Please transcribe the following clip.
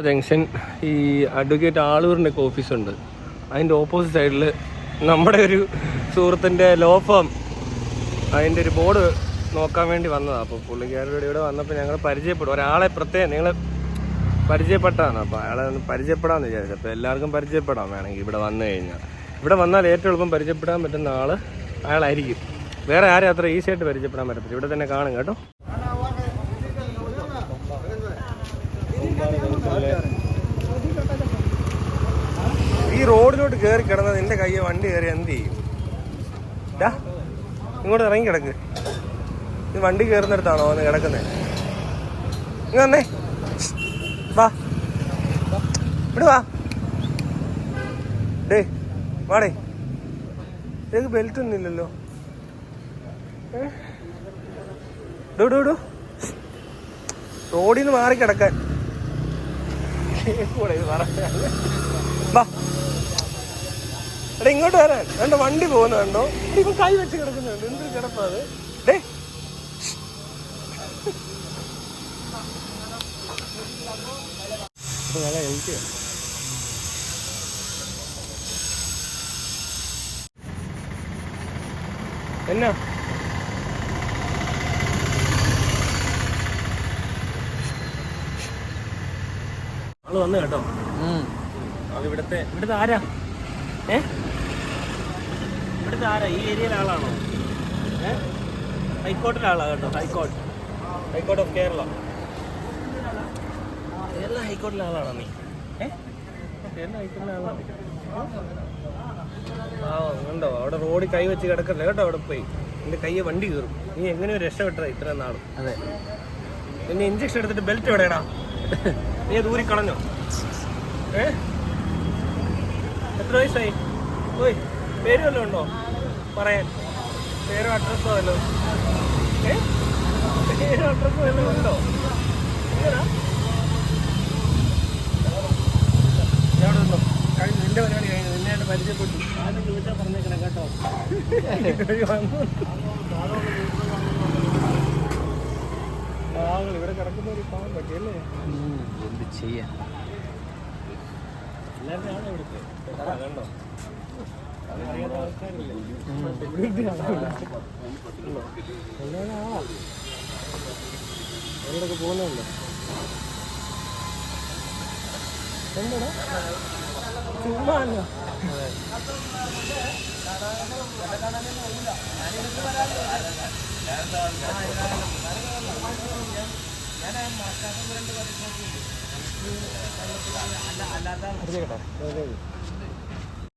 Junction ഈ advocate ആളൂരിൻ്റെ ഒക്കെ ഓഫീസുണ്ട്. അതിൻ്റെ ഓപ്പോസിറ്റ് സൈഡിൽ നമ്മുടെ ഒരു സുഹൃത്തിൻ്റെ ലോ ഫേം അതിൻ്റെ ഒരു ബോർഡ് നോക്കാൻ വേണ്ടി വന്നതാണ്. അപ്പോൾ പുള്ളിക്കാരുടെ ഇവിടെ വന്നപ്പോൾ ഞങ്ങൾ പരിചയപ്പെടും. ഒരാളെ പ്രത്യേകം നിങ്ങൾ പരിചയപ്പെട്ടതാണ്. അപ്പോൾ അയാളെ ഒന്ന് പരിചയപ്പെടാമെന്ന് വിചാരിച്ചു. അപ്പോൾ എല്ലാവർക്കും പരിചയപ്പെടാം വേണമെങ്കിൽ ഇവിടെ വന്നു കഴിഞ്ഞാൽ. ഇവിടെ വന്നാൽ ഏറ്റവും എളുപ്പം പരിചയപ്പെടാൻ പറ്റുന്ന ആൾ അയാളായിരിക്കും. വേറെ ആരും അത്ര ഈസി ആയിട്ട് പരിചയപ്പെടാൻ പറ്റത്തില്ല. ഇവിടെ തന്നെ കാണും കേട്ടോ. ഈ റോഡിലോട്ട് കയറി കിടന്നത് നിന്റെ കയ്യെ വണ്ടി കയറി എന്ത് ചെയ്യും? ഇങ്ങോട്ട് ഇറങ്ങി കിടക്ക്. ഇത് വണ്ടി കയറുന്നിടത്താണോ വന്ന് കിടക്കുന്നത്? ഇങ്ങ് വന്നേ, വാ, ഇവിടെ വാ. ഡേ വാടേ, എനിക്ക് ബെൽറ്റ് ഒന്നും ഇല്ലല്ലോ. റോഡിൽ നിന്ന് മാറി കിടക്കാൻ. വാ എടാ, ഇങ്ങോട്ട് വരാൻ. എന്റെ വണ്ടി പോകുന്ന കണ്ടോ? ഇപ്പൊ കൈ വെച്ച് കിടക്കുന്നുണ്ട്. എന്ത് കിടപ്പാ അത്? ഡേ എനിക്ക് എന്നാ ആള് വന്നു കേട്ടോ. അത് ഇവിടുത്തെ ആരാ? ഇവിടുത്തെ ആരാ? ഈ ഏരിയയിലെ ആളാണോ? ഹൈക്കോർട്ടിലെ ആളാ കേട്ടോ. ഹൈക്കോർട്ട് ഓഫ് കേരള ഹൈക്കോർട്ടിലെ ആളാണോ നീ? കേരള ഹൈക്കോർട്ടിലെ ആളാണ്. കണ്ടോ അവിടെ റോഡിൽ കൈ വെച്ച് കിടക്കല്ലേ കേട്ടോ. അവിടെ പോയി എന്റെ കയ്യെ വണ്ടി കയറും. നീ എങ്ങനെയോ രക്ഷപ്പെട്ടതാ ഇത്രയും നാളും. അതെ, പിന്നെ ഇഞ്ചക്ഷൻ എടുത്തിട്ട് ബെൽറ്റ് എവിടെയാടാ? നീ ദൂരി കളഞ്ഞോ? എത്ര വയസ്സായി? ഓയ്, പേര് വല്ലതും ഉണ്ടോ പറയാൻ? പേരോ അഡ്രസ്സോ വല്ലോ? പേരോ അഡ്രസ്സോ വല്ലതും ഉണ്ടോ? എവിടെ ഉണ്ടോ? കഴിഞ്ഞു നിന്റെ പരിപാടി കഴിഞ്ഞു. നിന്നെയായിട്ട് പരിചയപ്പെട്ടു. ആരും ചോദിച്ചാൽ പറഞ്ഞേക്കണം കേട്ടോ. ഇവിടെ കിടക്കുന്ന ഒരു പാവം പറ്റിയല്ലേ? എന്ത് ചെയ്യാ? എല്ലാവരുടെ ആണോ ഇവിടുത്തെ? കണ്ടോ? അറിയാത്ത ആൾക്കാരില്ലേ? എല്ലാവരും ആളാ. എവിടെയൊക്കെ പോകുന്നുണ്ടോ? എന്താടാ ചുമ്മാ അല്ല. കേട്ടോ